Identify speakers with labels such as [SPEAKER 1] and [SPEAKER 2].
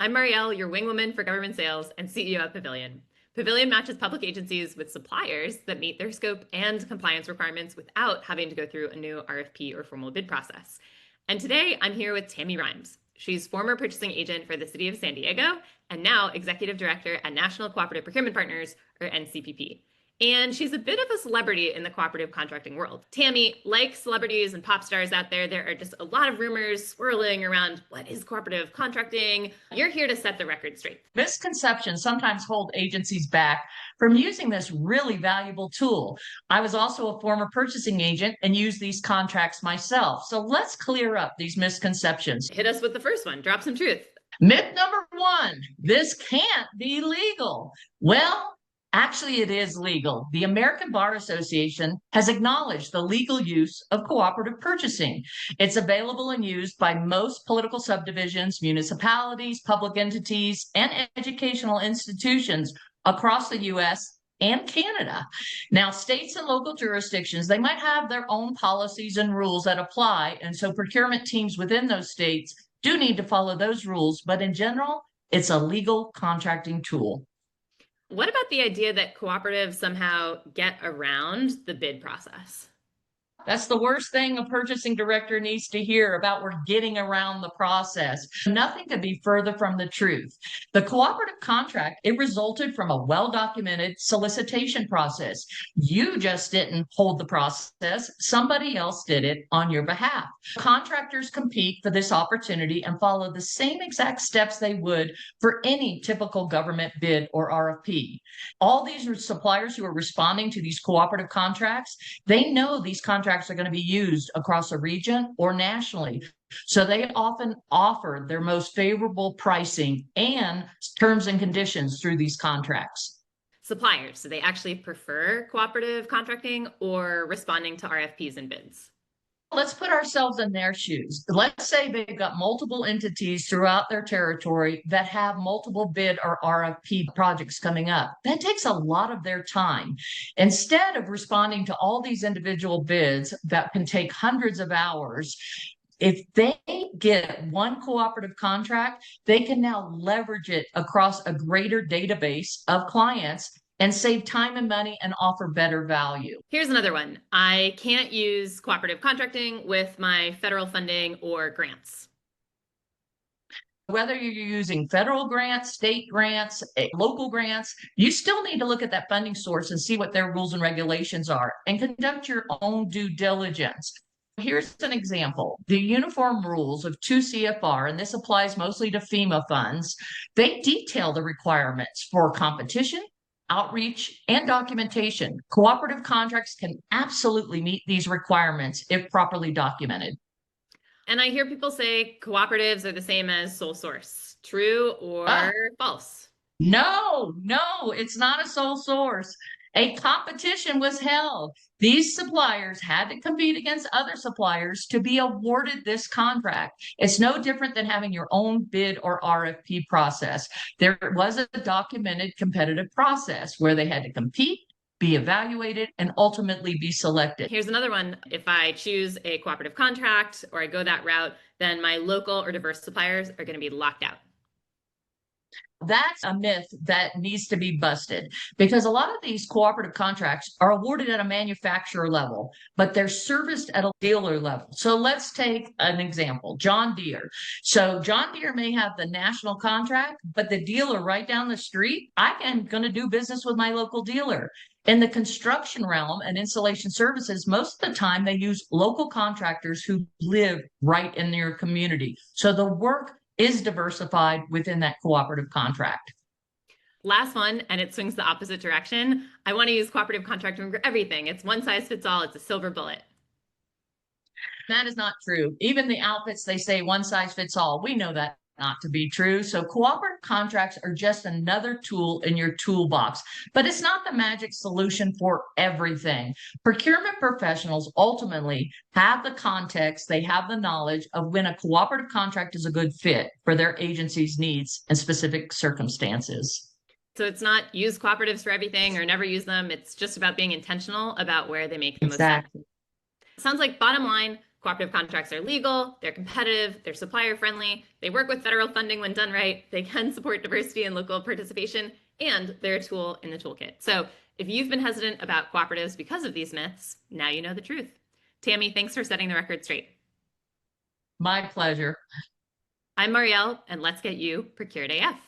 [SPEAKER 1] I'm Marielle, your wingwoman for government sales and CEO at Pavilion. Pavilion matches public agencies with suppliers that meet their scope and compliance requirements without having to go through a new RFP or formal bid process. And today I'm here with Tammy Rimes. She's former purchasing agent for the city of San Diego and now executive director at National Cooperative Procurement Partners, or NCPP. And she's a bit of a celebrity in the cooperative contracting world. Tammy, like celebrities and pop stars out there are just a lot of rumors swirling around what is cooperative contracting. You're here to set the record straight.
[SPEAKER 2] Misconceptions sometimes hold agencies back from using this really valuable tool. I was also a former purchasing agent and used these contracts myself. So let's clear up these misconceptions.
[SPEAKER 1] Hit us with the first one. Drop some truth.
[SPEAKER 2] Myth number one, this can't be legal. Well, actually, it is legal. The American Bar Association has acknowledged the legal use of cooperative purchasing. It's available and used by most political subdivisions, municipalities, public entities, and educational institutions across the U.S. and Canada. Now, states and local jurisdictions, they might have their own policies and rules that apply, and so procurement teams within those states do need to follow those rules, but in general, it's a legal contracting tool.
[SPEAKER 1] What about the idea that cooperatives somehow get around the bid process?
[SPEAKER 2] That's the worst thing a purchasing director needs to hear about. We're getting around the process. Nothing could be further from the truth. The cooperative contract, it resulted from a well-documented solicitation process. You just didn't hold the process. Somebody else did it on your behalf. Contractors compete for this opportunity and follow the same exact steps they would for any typical government bid or RFP. All these suppliers who are responding to these cooperative contracts, they know these contracts are going to be used across a region or nationally. So they often offer their most favorable pricing and terms and conditions through these contracts.
[SPEAKER 1] Suppliers, do they actually prefer cooperative contracting or responding to RFPs and bids?
[SPEAKER 2] Let's put ourselves in their shoes. Let's say they've got multiple entities throughout their territory that have multiple bid or RFP projects coming up. That takes a lot of their time. Instead of responding to all these individual bids that can take hundreds of hours, if they get one cooperative contract, they can now leverage it across a greater database of clients and save time and money and offer better value.
[SPEAKER 1] Here's another one. I can't use cooperative contracting with my federal funding or grants.
[SPEAKER 2] Whether you're using federal grants, state grants, local grants, you still need to look at that funding source and see what their rules and regulations are and conduct your own due diligence. Here's an example. The uniform rules of 2 CFR, and this applies mostly to FEMA funds, they detail the requirements for competition, outreach, and documentation. Cooperative contracts can absolutely meet these requirements if properly documented.
[SPEAKER 1] And I hear people say cooperatives are the same as sole source. True or false?
[SPEAKER 2] No, it's not a sole source. A competition was held. These suppliers had to compete against other suppliers to be awarded this contract. It's no different than having your own bid or RFP process. There was a documented competitive process where they had to compete, be evaluated, and ultimately be selected.
[SPEAKER 1] Here's another one. If I choose a cooperative contract or I go that route, then my local or diverse suppliers are going to be locked out.
[SPEAKER 2] That's a myth that needs to be busted because a lot of these cooperative contracts are awarded at a manufacturer level, but they're serviced at a dealer level. So let's take an example, John Deere. So John Deere may have the national contract, but the dealer right down the street, I am going to do business with my local dealer. In the construction realm and installation services, most of the time they use local contractors who live right in their community. So the work is diversified within that cooperative contract.
[SPEAKER 1] Last one, and it swings the opposite direction. I want to use cooperative contracting for everything. It's one size fits all. It's a silver bullet.
[SPEAKER 2] That is not true. Even the outfits, they say one size fits all. We know that not to be true. So cooperative contracts are just another tool in your toolbox, but it's not the magic solution for everything. Procurement professionals ultimately have the context, they have the knowledge of when a cooperative contract is a good fit for their agency's needs and specific circumstances.
[SPEAKER 1] So it's not use cooperatives for everything or never use them. It's just about being intentional about where they make the most
[SPEAKER 2] Exactly.
[SPEAKER 1] sense. Sounds like bottom line, Cooperative contracts are legal, they're competitive, they're supplier friendly, they work with federal funding when done right, they can support diversity and local participation, and they're a tool in the toolkit. So if you've been hesitant about cooperatives because of these myths, now you know the truth. Tammy, thanks for setting the record straight.
[SPEAKER 2] My pleasure.
[SPEAKER 1] I'm Marielle, and let's get you Procured AF.